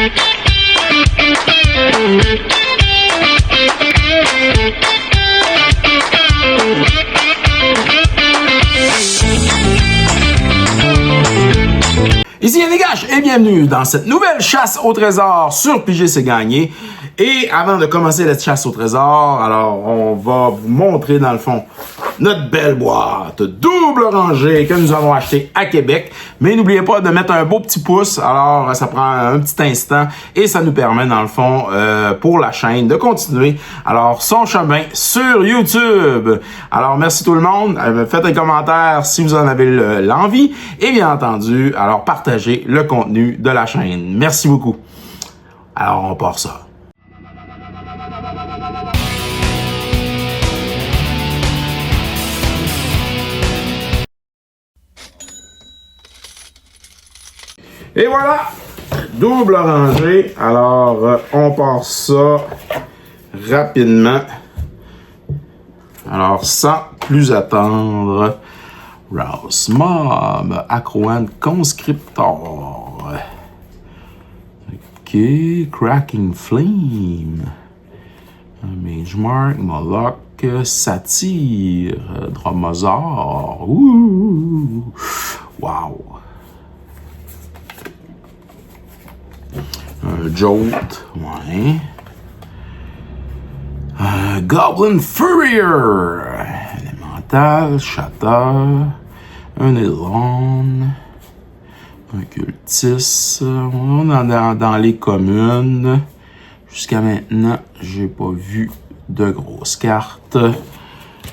Ici Yann Desgages et bienvenue dans cette nouvelle chasse au trésor sur Piger c'est gagné. Et avant de commencer la chasse au trésor, alors on va vous montrer dans le fond notre belle boîte double rangée que nous avons achetée à Québec. Mais n'oubliez pas de mettre un beau petit pouce, alors ça prend un petit instant et ça nous permet dans le fond pour la chaîne de continuer alors son chemin sur YouTube. Alors merci tout le monde, faites un commentaire si vous en avez l'envie et bien entendu, alors partagez le contenu de la chaîne. Merci beaucoup. Alors on part ça. Et voilà, double rangée. Alors, on part ça rapidement. Alors, sans plus attendre, Rouse Mob, Acroan Conscriptor. Ok, Cracking Flame. Mage Mark, Moloch, Satyr, Dromosaur. Ouh, wow. Jolt, ouais. Goblin Furrier, Elemental, Shatter, un Elon, un Cultiste. On est dans les communes. Jusqu'à maintenant, j'ai pas vu de grosses cartes.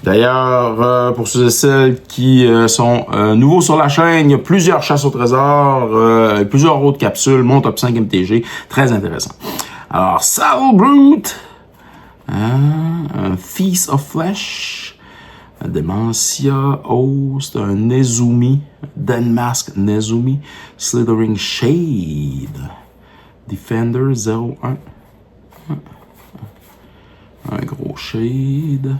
D'ailleurs, pour ceux et celles qui sont nouveaux sur la chaîne, il y a plusieurs chasses au trésor, plusieurs autres capsules, mon top 5 MTG, très intéressant. Alors, Saddle Brute, un Feast of Flesh, un Dementia Host, un Nezumi, Denmask Nezumi, Slithering Shade, Defender 0-1, un gros Shade,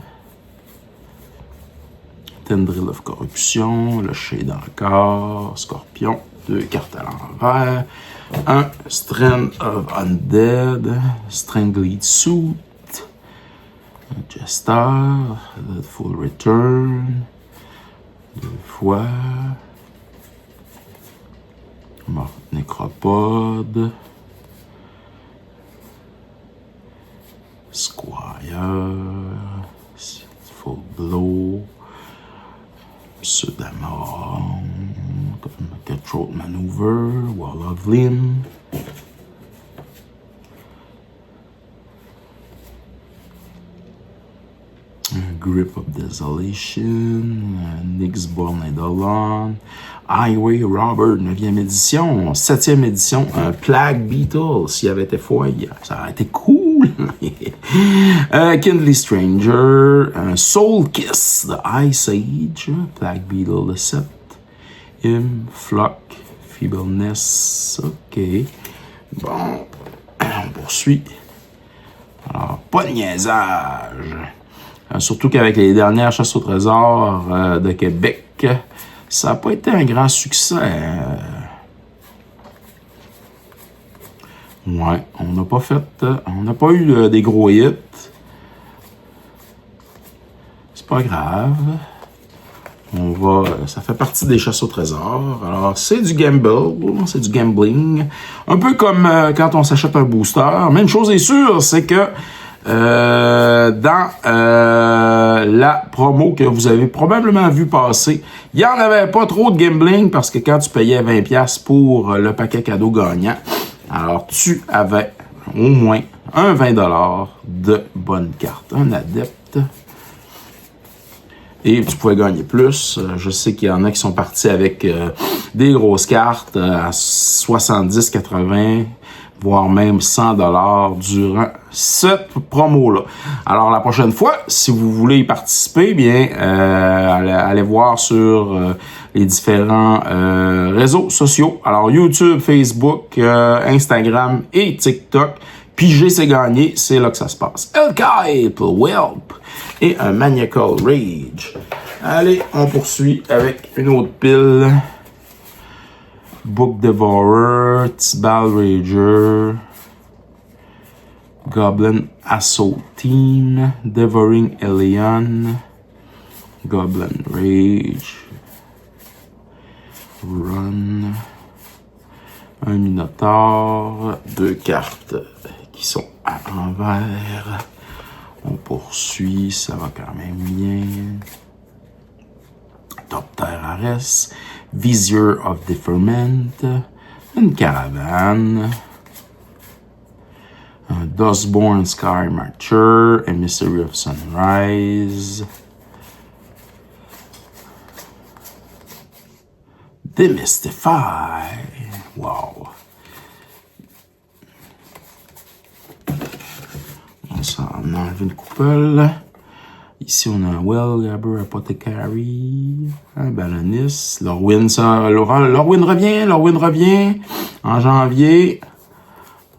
Tendril of Corruption, le Shade encore, Scorpion, 2 cartes à l'envers, un Strand of Undead, Strangled Suit, un Jester, Full Return, 2 fois, Mort Nécropode, Squire, Full Blow, Sudamore, Cutthroat Maneuver, Wall of Limb, Grip of Desolation, Nyxborn Eidolon, Highway Robber, 9e édition, 7e édition, un Plague Beetle, s'il avait été foyer, ça aurait été cool. Kindly Stranger, un Soul Kiss, The Ice Age, Plague Beetle, le 7, Flock, Feebleness, ok. Bon, on poursuit. Alors, pas de niaisage. Surtout qu'avec les dernières chasses au trésor de Québec, ça n'a pas été un grand succès. Ouais, on n'a pas fait... on n'a pas eu des gros hits. C'est pas grave. On va... ça fait partie des chasses au trésor. Alors, c'est du gamble, c'est du gambling. Un peu comme quand on s'achète un booster. Même chose est sûre, c'est que dans la promo que vous avez probablement vu passer, il n'y en avait pas trop de gambling parce que quand tu payais 20$ pour le paquet cadeau gagnant, alors tu avais au moins un 20$ de bonnes cartes. Un adepte. Et tu pouvais gagner plus. Je sais qu'il y en a qui sont partis avec des grosses cartes à 70, 80, voire même 100$ durant cette promo-là. Alors, la prochaine fois, si vous voulez y participer, bien, allez voir sur les différents réseaux sociaux. Alors, YouTube, Facebook, Instagram et TikTok. Piger, c'est gagné, c'est là que ça se passe. Elkype, Whelp et un Maniacal Rage. Allez, on poursuit avec une autre pile Book Devourer, Tibal Rager, Goblin Assault Team, Devouring Alien, Goblin Rage, Run, un Minotaur, 2 cartes qui sont à l'envers. On poursuit, ça va quand même bien. Top Terre Ares, Vizier of Deferment, une caravane, un Dustborn Sky Marcher, Emissary of Sunrise, Demystify, wow. On s'en enlève une couple. Ici, on a un Wellgabber Apothecary, un Balonis. Lorwyn revient en janvier.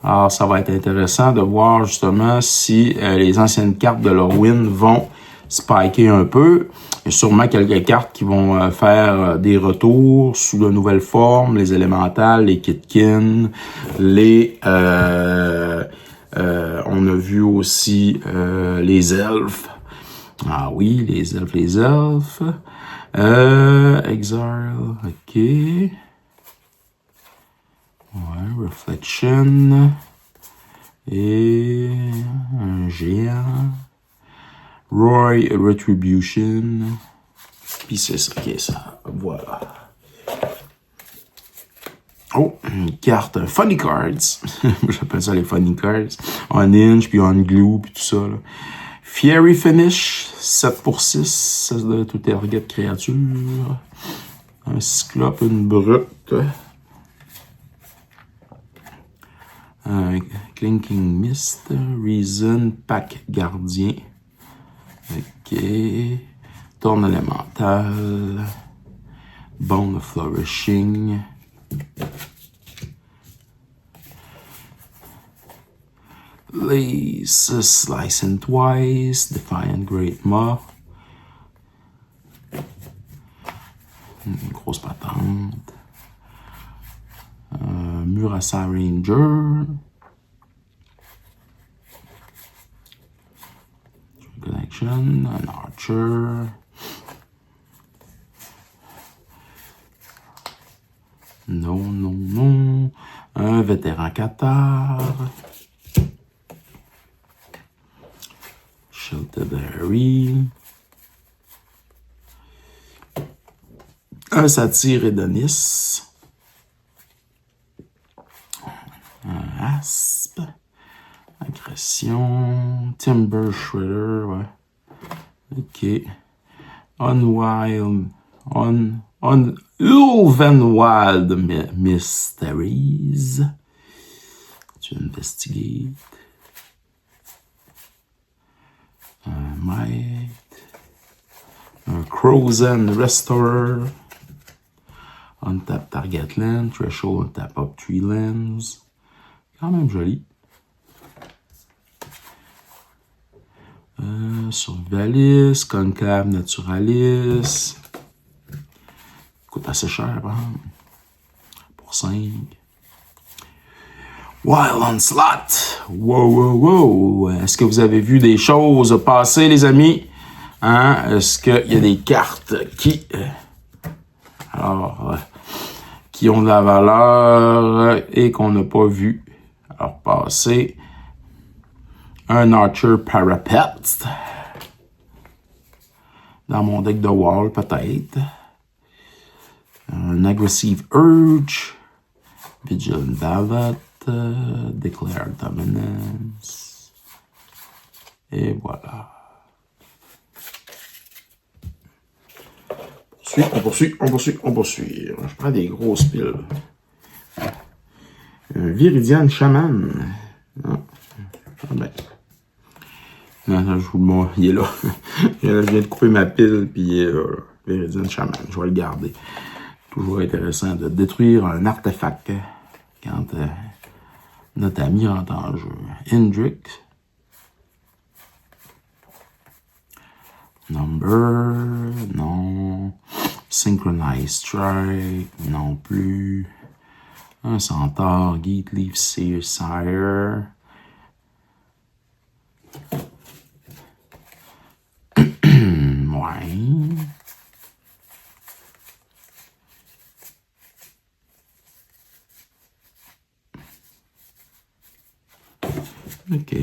Alors, ça va être intéressant de voir justement si les anciennes cartes de Lorwyn vont spiker un peu. Il y a sûrement quelques cartes qui vont faire des retours sous de nouvelles formes, les élémentales, les Kitkin, on a vu aussi les elfes. Ah oui, les elfes. Exile, ok. Ouais, Reflection. Et un géant. Roy Retribution. Puis c'est ça qui est ça. Voilà. Oh, une carte, Funny Cards. J'appelle ça les Funny Cards. On inch, puis on glue, puis tout ça, là. Fiery Finish, 7 pour 6, ça doit tout target créature. Un cyclope, une brute. Un Clinking Mist, Reason, Pack Gardien. Ok. Tourne élémental. Bone of Flourishing. Lace, Slice and Twice, Defiant Great Maw. Une grosse patente. Murasa Ranger. Connection, un Archer. Non. Un Vétéran Cathare. Shelterberry. Un Satyre Hédonis. Un Asp. Agression. Timber Shredder, ouais. Ok. Ulvenwild Mysteries. Tu investigate. Un Might. Un Crozen Restorer. Untap Target Land. Threshold Untap Up 3 lands. Quand même joli. Survivalis. Concave Naturalis. Coûte assez cher, hein? Pour 5. Wild Onslaught. Wow. Est-ce que vous avez vu des choses passer, les amis? Hein? Est-ce qu'il y a des cartes qui ont de la valeur et qu'on n'a pas vu? Alors, passer. Un Archer Parapet. Dans mon deck de Wall, peut-être. Un Aggressive Urge. Vigilant Ballot. Declared Dominance. Et voilà. On poursuit. Je prends des grosses piles. Un Viridian Shaman. Non. Ah ben. Non, je vous le montre. Il est là. Je viens de couper ma pile, puis il est là. Viridian Shaman. Je vais le garder. Toujours intéressant de détruire un artefact quand notre ami rentre en jeu. Hendrix. Number. Non. Synchronized Strike. Non plus. Un centaure, Geat Leaf Sire. Ouais. OK.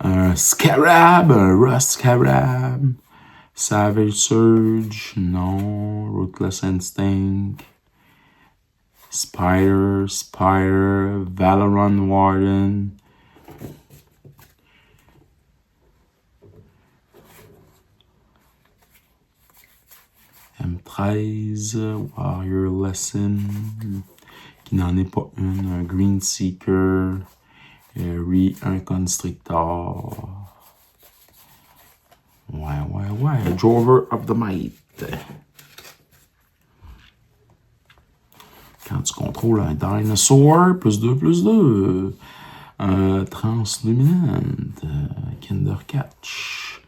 Un Scarab, un Rust Scarab. Savage Surge, non. Ruthless Instinct. Spire, Valoran Warden. M13, Warrior Lesson, qui n'en est pas une, un Green Seeker, un Constrictor. Ouais. Drover of the Might. Quand tu contrôles un Dinosaur, +2/+2. Un Transluminant, Kinder Catch.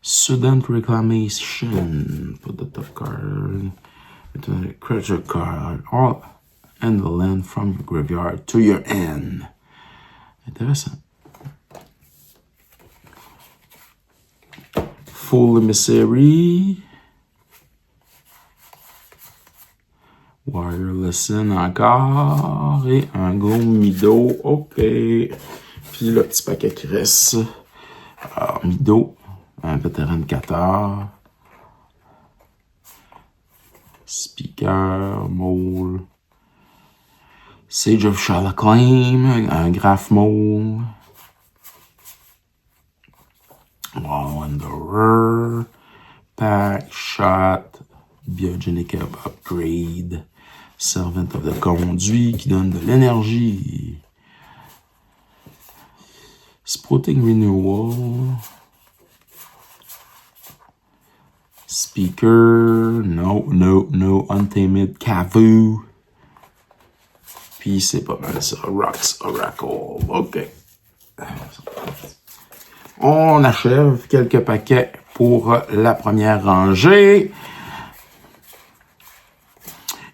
Sudden Reclamation. Put the top card. The creature card. All and the land from your graveyard to your end. Intéressant. Full Emissary. Warrior Lesson encore. Et un gros Mido. OK. Puis le petit paquet qui reste. Alors, Mido. Un vétéran de Qatar. Speaker. Mole. Sage of Shalaclaim. Un Graph Mole. Wanderer. Pack. Shot. Biogenic Upgrade. Servant of the Conduit qui donne de l'énergie. Sprouting Renewal. Speaker. No. Untamed Kavu. Puis c'est pas mal ça. Rocks Oracle. OK. On achève quelques paquets pour la première rangée.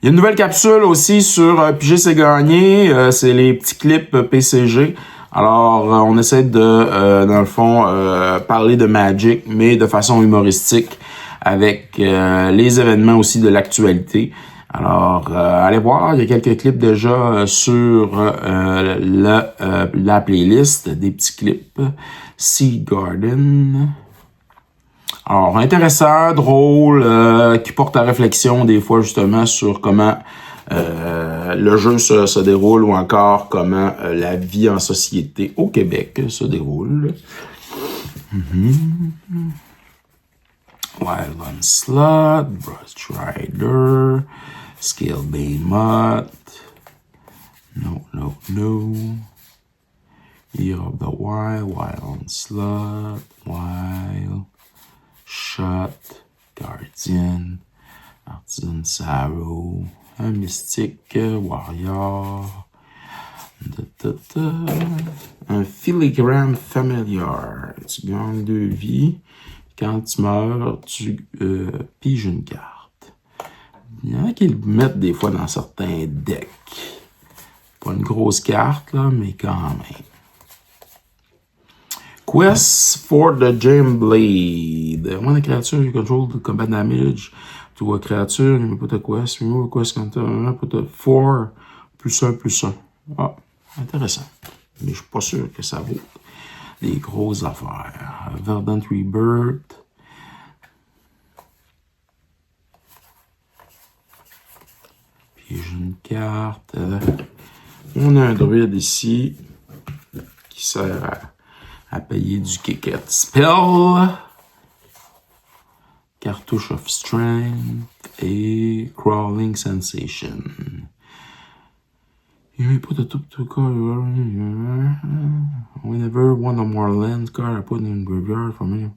Il y a une nouvelle capsule aussi sur Piger c'est gagné. C'est les petits clips PCG. Alors, on essaie de, dans le fond, parler de Magic, mais de façon humoristique, avec les événements aussi de l'actualité. Alors, allez voir, il y a quelques clips déjà sur la playlist, des petits clips. Sea Garden. Alors, intéressant, drôle, qui porte à réflexion des fois justement sur comment le jeu se déroule ou encore comment la vie en société au Québec se déroule. Wild Onslaught, Brush Rider, Scale Behemoth, no. Year of the Wild Onslaught, Wild, Shot, Guardian, Artisan Sorrow, un Mystique, Warrior, un Filigrane Familiar. Tu gagnes 2 vies. Quand tu meurs, tu piges une carte. Il y en a qui le mettent des fois dans certains decks. Pas une grosse carte, là, mais quand même. Quest for the Gems-Blade. When a creature you control the combat damage to a creature, you may put a quest, remove a quest counter, put a 4, +1/+1. Ah, intéressant. Mais je suis pas sûr que ça vaut des grosses affaires. Verdant Rebirth. Puis j'ai une carte. On a un druide ici qui sert à payer du Kick-It Spell. Cartouche of Strength et Crawling Sensation. You may put a top 2 card whenever one or more land card are put in graveyard from any.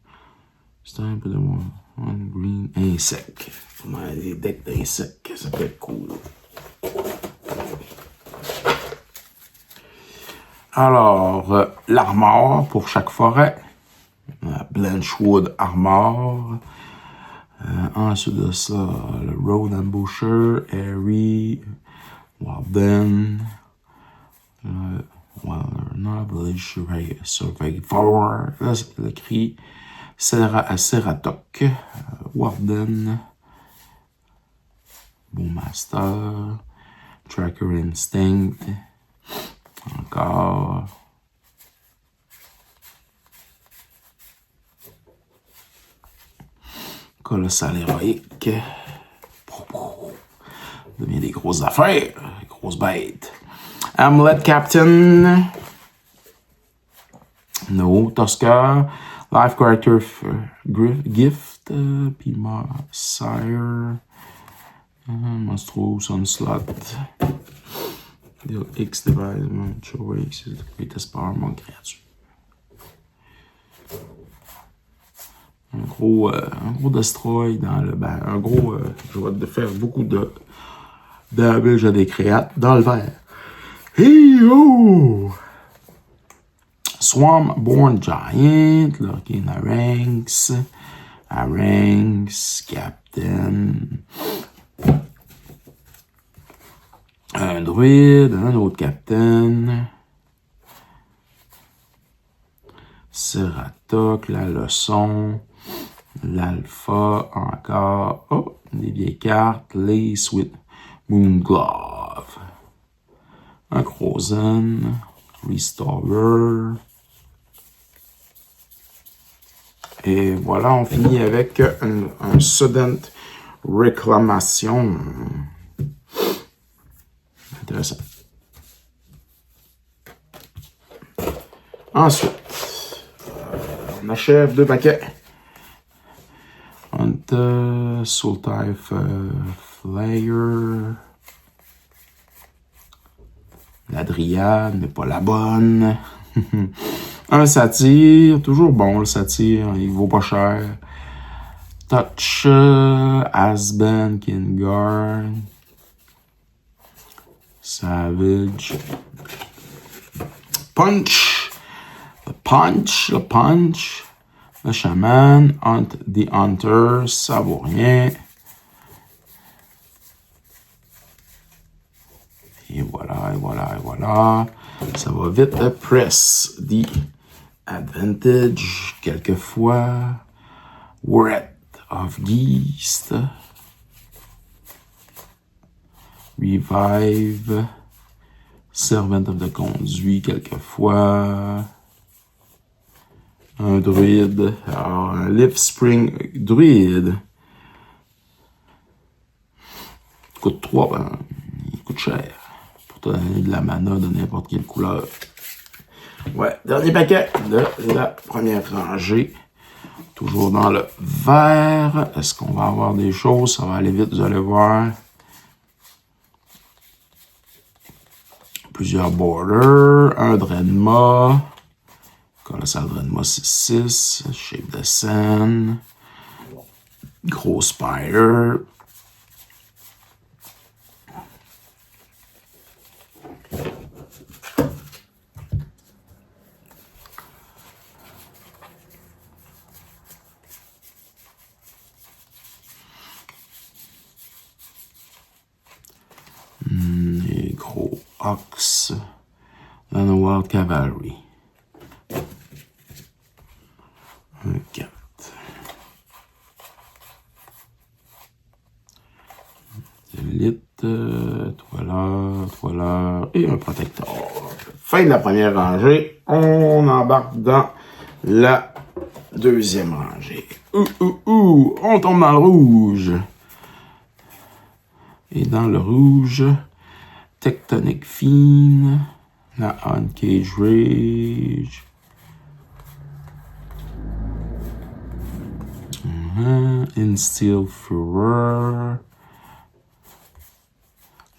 It's time put one green insect. Ouais, des decks d'insectes, ça peut être cool. Alors, l'armor pour chaque forêt. Blanchwood Armor. Ensuite de ça, le Road Ambusher, Harry, Warden, Village Survivor, là c'est le cri, Ceratok, Warden, Bowmaster, Tracker Instinct, encore. Colossal héroïque. Devient des grosses affaires. Des grosses bêtes. Amulet Captain. No. Tosca. Life Character Gift. Pima Sire. Monstro Sunslot. Deal X Device. Show X. Greatest Power. Mon créature. Un gros destroy dans le bain. Un gros, je vais faire beaucoup de damage à des créates dans le verre. Hey-oh! Swarmborn Giant, Lurking Harangues, Captain. Un druide, un autre Captain. Ceratok, la leçon. L'alpha, encore. Oh, des vieilles cartes. Lace with Moonglove. Un Crozen. Restorer. Et voilà, on finit avec un Sudden Réclamation. Intéressant. Ensuite, on achève 2 paquets. Hunter, Soul Type Flyer. La Dryade, mais pas la bonne. Un Satyre, toujours bon le Satyre, il vaut pas cher. Touch, Asben, Kingard. Savage. Punch. Le Punch. Le Shaman, The Hunter, ça vaut rien. Et voilà. Ça va vite. Press, The Advantage, quelquefois. Wrath of Geest. Revive. Servant of the Conduit, quelquefois. Un druide. Alors, un Leaf Spring druide. Il coûte 3, ben, il coûte cher. Pour te donner de la mana de n'importe quelle couleur. Ouais, dernier paquet de la première rangée. Toujours dans le vert. Est-ce qu'on va avoir des choses? Ça va aller vite, vous allez voir. Plusieurs borders. Un Drenma. Colossal Drenma 6-6. Shape the Sand. Gros Spider. Les gros Ox. Wild Cavalry. Un 4. Élite, toileur et un protecteur. Fin de la première rangée. On embarque dans la deuxième rangée. On tombe dans le rouge. Et dans le rouge, Tectonic Fiend, la Uncage Rage, Instill Furor,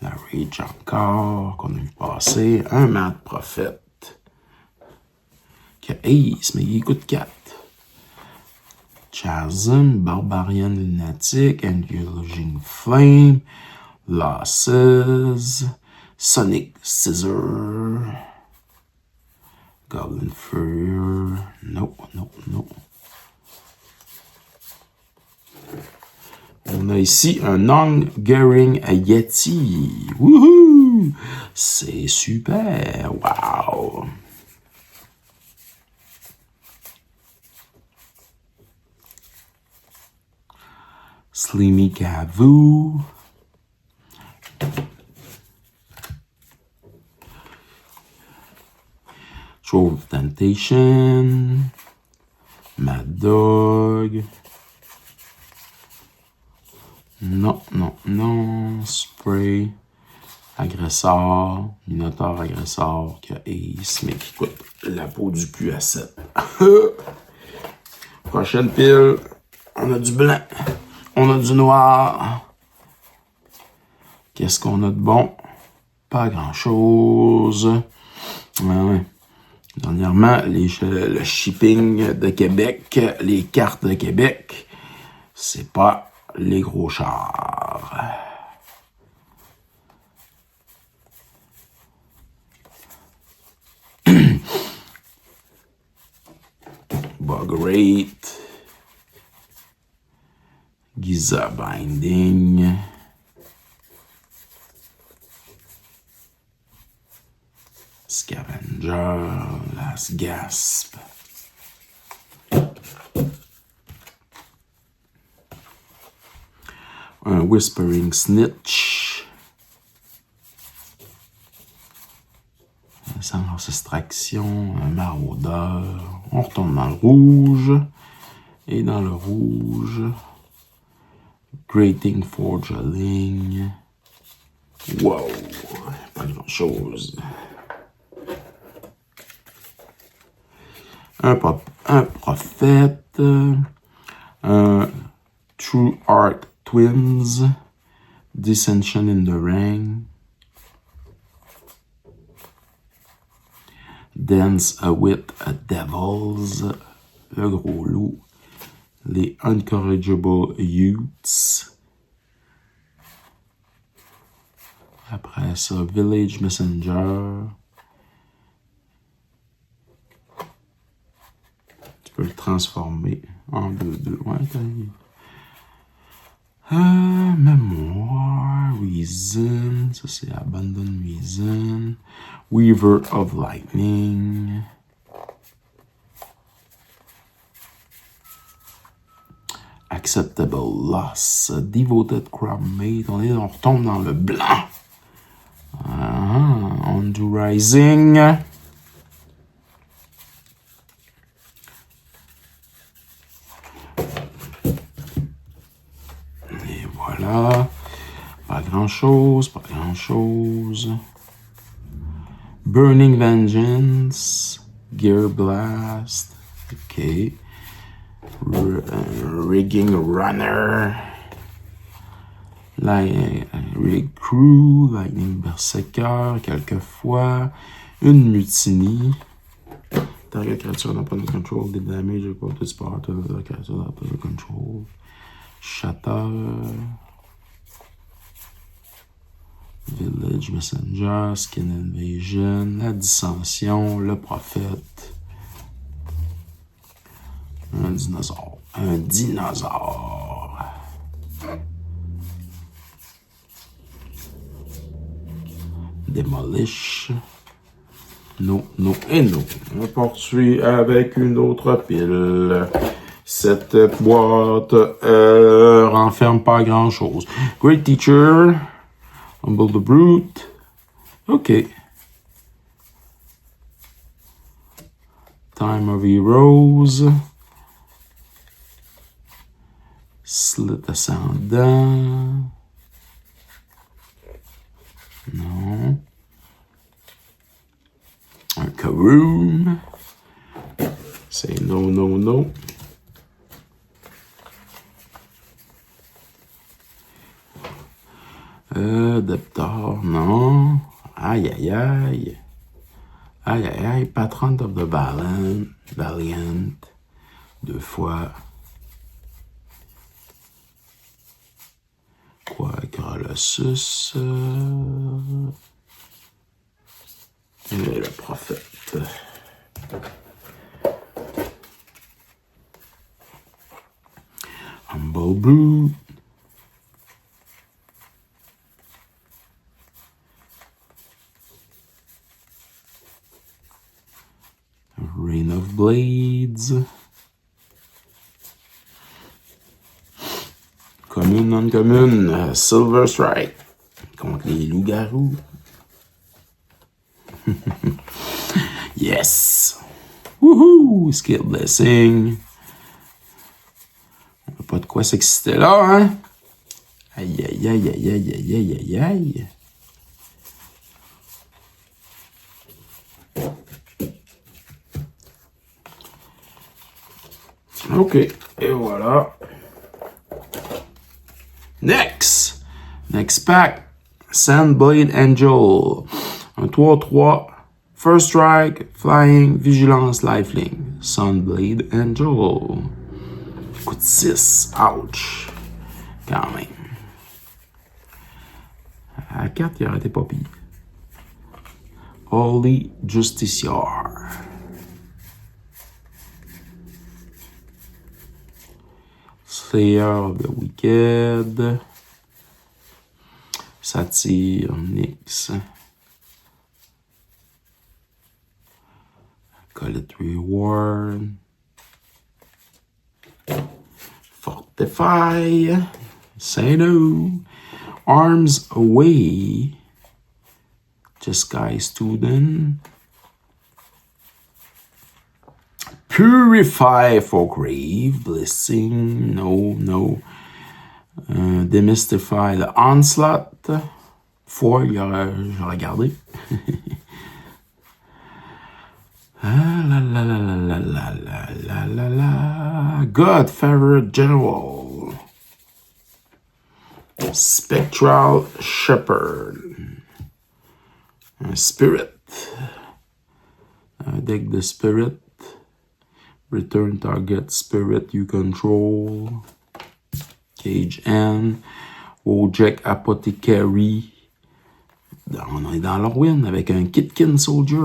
la Rage encore, qu'on a vu passer, un Mad Prophet, qui a Ace, mais il coûte 4. Chasm, Barbarian Lunatic, Engaging Flame, Losses, Sonic Scissor, Goblin Furrier, no. On a ici un Hungering Yeti. Wouhou! C'est super! Wow! Slimy Cavou. Trove of Temptation. Mad Dog. Non, non, non. Spray. Agresseur. Minotaur agresseur qui a Ace, mais qui coûte la peau du cul à 7. Prochaine pile. On a du blanc. On a du noir. Qu'est-ce qu'on a de bon? Pas grand-chose. Ouais. Dernièrement, le shipping de Québec, les cartes de Québec, c'est pas les gros chars. Bug Rate. Giza Binding. Scavenger, Last Gasp. Un Whispering Snitch. Sans extraction, un Maraudeur. On retourne dans le rouge. Et dans le rouge, Grating Forgeling. Wow! Pas grand chose. Un prophète, un True Art Twins, Dissension in the Ring, Dance with Devils, le gros loup, les Incorrigible Youths, après ça, Village Messenger. Tu peux le transformer en 2-2. Ouais, Mémoire, Reason, ça c'est Abandon Reason, Weaver of Lightning, Acceptable Loss, Devoted Crowdmate, on retombe dans le blanc. Undo Rising. Et voilà. Pas grand chose, pas grand chose. Burning Vengeance. Gear Blast. Ok. Rigging Runner. Rig Crew. Lightning Berserker. Quelquefois. Une Mutiny. Target creature n'a pas de control. Des damage equal to spot of the creature n'a pas de control. Shatter. Village Messenger. Skin Invasion. La Dissension. Le Prophète. Un dinosaure. Un dinosaure. Demolish. Non, non et non. On poursuit avec une autre pile. Cette boîte renferme pas grand chose. Great Teacher. Humble the Brute. OK. Time of Heroes. Slit Ascendant. Non. Un Karoom. C'est non, non, non. Deptor, non. Aïe, aïe, aïe. Aïe, aïe, aïe. Patron of the Valiant. 2 fois. Quoi, Colossus. Et le Prophète. Humble Brute. Rain of Blades. Commune, non-commune. Silver Strike. Contre les loups-garous. Yes! Woohoo! Skill Blessing. On n'a pas de quoi s'exciter là, hein? Aïe, aïe, aïe, aïe, aïe, aïe, aïe, aïe, aïe. OK. Et voilà. Next pack. Sandblade Angel. Un 3-3. First strike, flying, vigilance, lifelink. Sandblade Angel. Coûte 6. Ouch. Quand même. À 4, il aurait été pas pire. Holy Justiciar. Slayer of the Wicked. Satyr, Nyx. Collect Reward. Fortify. Say no. Arms Away. Jeskai Student. Purify for Grave. Blessing. No. Demystify the Onslaught. Foil, j'aurais gardé. God Favorite General. Spectral Shepherd. Spirit. Deck the Spirit. Return target spirit you control. Cage N. Wojek Apothecary. On est dans l'Orwin avec un Kitkin Soldier.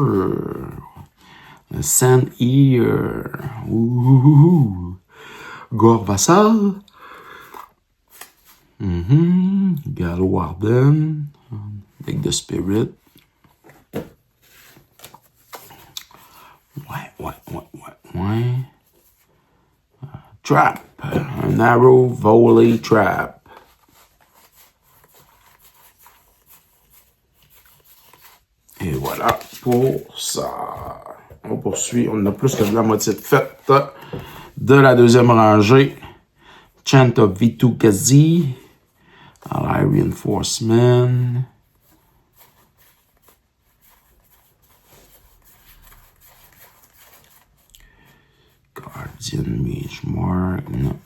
Un Sand Ear. Gore Vassal. Gallo Warden. Deck the Spirit. Ouais. Trap. Un Arrow Volley Trap. Et voilà pour ça. On poursuit. On a plus que de la moitié de fête de la deuxième rangée. Chant of Vitu-Kazi. Ally Reinforcement. Guardian Mage Mark. Non.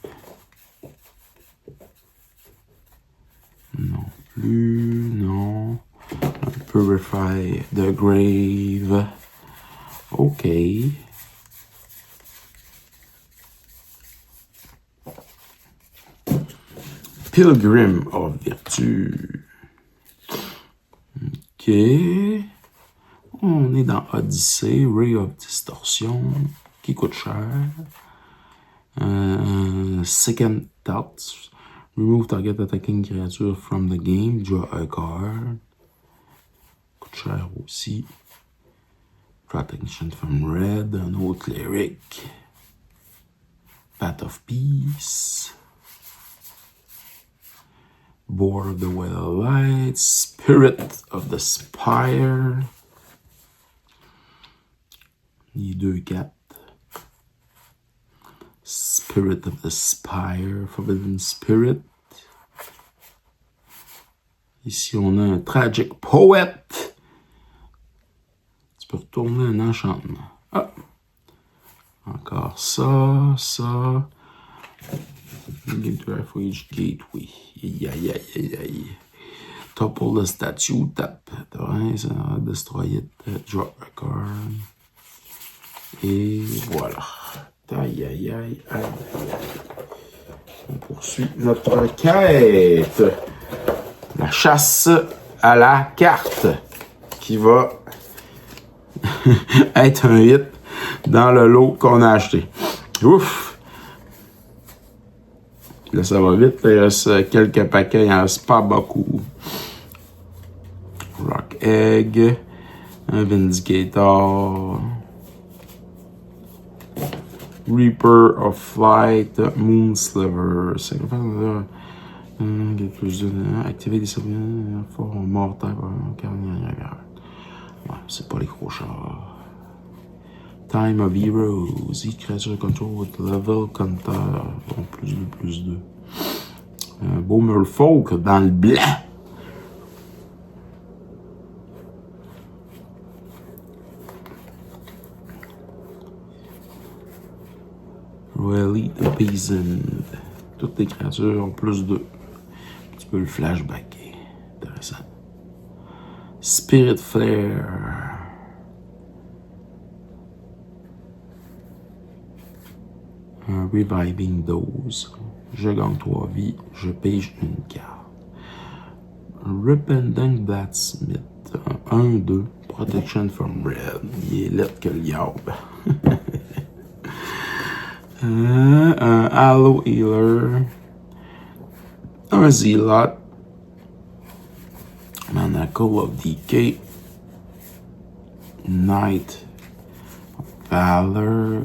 Non plus. Non. Purify the Grave. OK. Pilgrim of Virtue. OK. On est dans Odyssey. Ray of Distortion. Qui coûte cher. Second Thoughts. Remove target attacking creature from the game. Draw a card. Coûte cher aussi. Protection from Red. Un autre Cleric. Path of Peace. Boar of the Well Light. Spirit of the Spire. Les 2-4. Spirit of the Spire. Forbidden Spirit. Ici, on a un Tragic Poet. Tu peux retourner un enchantement. Ah! Encore ça. Gateway for each gateway. Aïe. Topple the statue. Tap. Destroy it. Drop a card. Et voilà. Aïe. On poursuit notre quête. La chasse à la carte. Qui va être un hit dans le lot qu'on a acheté. Ouf! Là, ça va vite. Là, il reste quelques paquets. Il en reste pas beaucoup. Rock Egg. Un Vindicator. Reaper of Flight, Moonsliver, activer des services forts mortels, ouais, c'est pas les gros chars. Time of Heroes, each creature control with level counter, bon, plus 2. Beau Merfolk dans le blanc. Rally the Peasant. Toutes les créatures ont plus 2. Un petit peu le flashback. Intéressant. Spirit Flare. Un Reviving Dose. Je gagne 3 vies. Je pige une carte. Repentant Blacksmith. 1-2. Protection from Red. Il est laid que le diable. Un Halo Healer. Un Zealot. Manacle of Decay. Knight. Valor.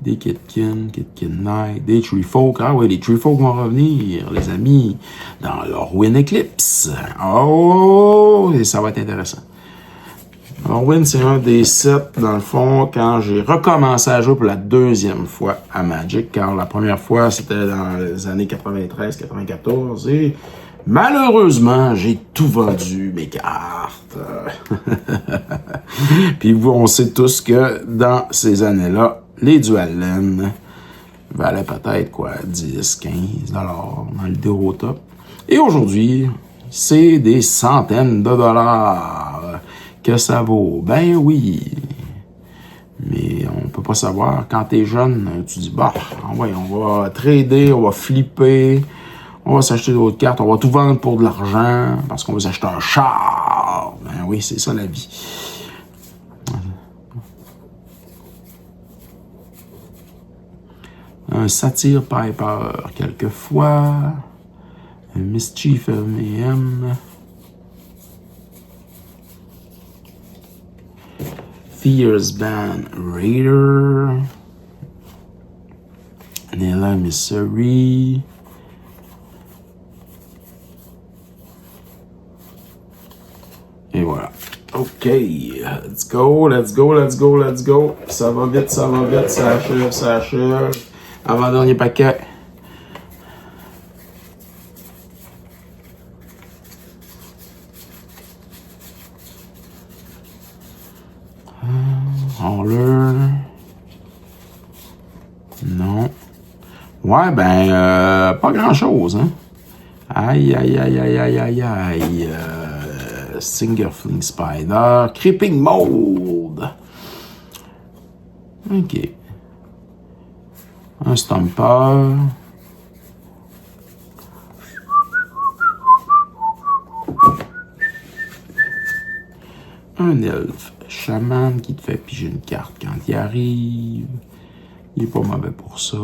Des Kitkin Knight, des Treefolk. Ah ouais, les Treefolk vont revenir, les amis, dans leur Win Eclipse. Oh, et ça va être intéressant. Alors, Win, c'est un des sets, dans le fond, quand j'ai recommencé à jouer pour la deuxième fois à Magic, car la première fois, c'était dans les années 93-94, et malheureusement, j'ai tout vendu, mes cartes. Puis on sait tous que dans ces années-là, les Dual Land valaient peut-être quoi, 10, 15 $ dans le déro top. Et aujourd'hui, c'est des centaines de dollars que ça vaut. Ben oui. Mais on peut pas savoir. Quand t'es jeune, tu dis, bah, ouais, on va trader, on va flipper, on va s'acheter d'autres cartes, on va tout vendre pour de l'argent parce qu'on veut s'acheter un char. Ben oui, c'est ça la vie. Un Satyr Piper, quelquefois. Un Mischief M&M. Fierce Band Raider. Nella Missouri. Et voilà. OK. Let's go, let's go, let's go, let's go. Ça va vite, ça achève, ça achève. Avant-dernier paquet. Hauler. Non. Ouais, ben, pas grand-chose, hein. Aïe. Singerfling Spider. Creeping Mold. OK. Un Stomper. Un elfe chaman qui te fait piger une carte quand il arrive. Il est pas mauvais pour ça.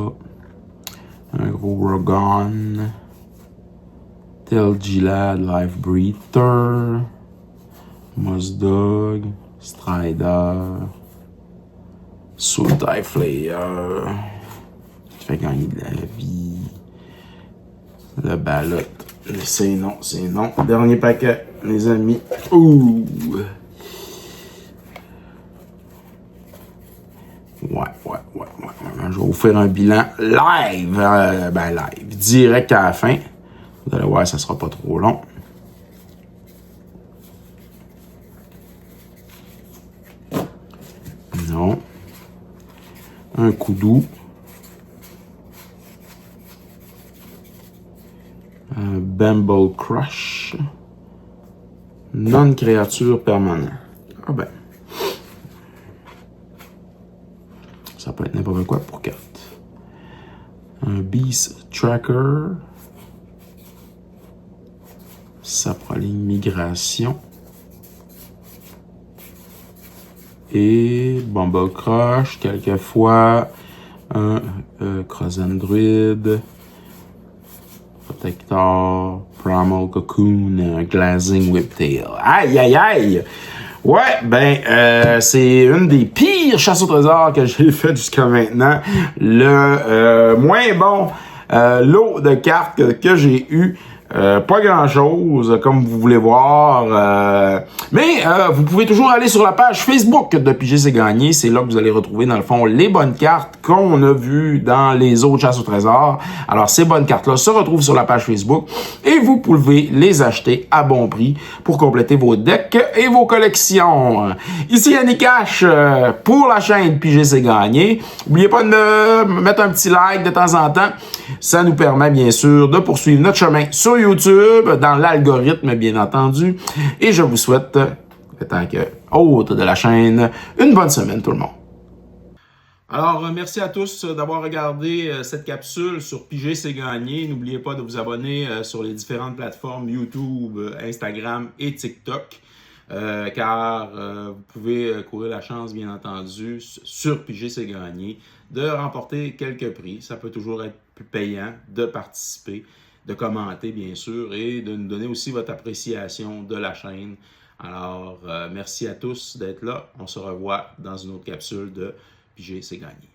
Un gros Rogon. Telgilad Life Breather. Mossdog. Strider. Sultai Flayer. Fait gagner de la vie. Le ballot. C'est non. Dernier paquet, les amis. Ouh! Ouais. Je vais vous faire un bilan live. Live. Direct à la fin. Vous allez voir, ça sera pas trop long. Non. Un Kudu. Un Bamble Crush. Non-créature permanente. Ah ben. Ça peut être n'importe quoi pour carte. Un Beast Tracker. Saproling Migration. Et Bumble Crush, quelquefois. Un Crozen Druid. Protector. Primal Cocoon. Glazing Whiptail. Aïe! Ouais, c'est une des pires chasses au trésor que j'ai fait jusqu'à maintenant. Le moins bon lot de cartes que j'ai eu. Pas grand-chose, comme vous voulez voir. Mais vous pouvez toujours aller sur la page Facebook de Piger c'est gagné. C'est là que vous allez retrouver, dans le fond, les bonnes cartes qu'on a vues dans les autres chasses au trésor. Alors, ces bonnes cartes-là se retrouvent sur la page Facebook et vous pouvez les acheter à bon prix pour compléter vos decks et vos collections. Ici Yannick Cash pour la chaîne Piger c'est gagné. N'oubliez pas de me mettre un petit like de temps en temps. Ça nous permet, bien sûr, de poursuivre notre chemin sur YouTube, dans l'algorithme, bien entendu. Et je vous souhaite, en tant que hôte de la chaîne, une bonne semaine, tout le monde. Alors, merci à tous d'avoir regardé cette capsule sur Piger c'est gagné. N'oubliez pas de vous abonner sur les différentes plateformes YouTube, Instagram et TikTok. Car vous pouvez courir la chance, bien entendu, sur Piger c'est gagné, de remporter quelques prix. Ça peut toujours être plus payant de participer, de commenter, bien sûr, et de nous donner aussi votre appréciation de la chaîne. Alors, merci à tous d'être là. On se revoit dans une autre capsule de Piger c'est gagné.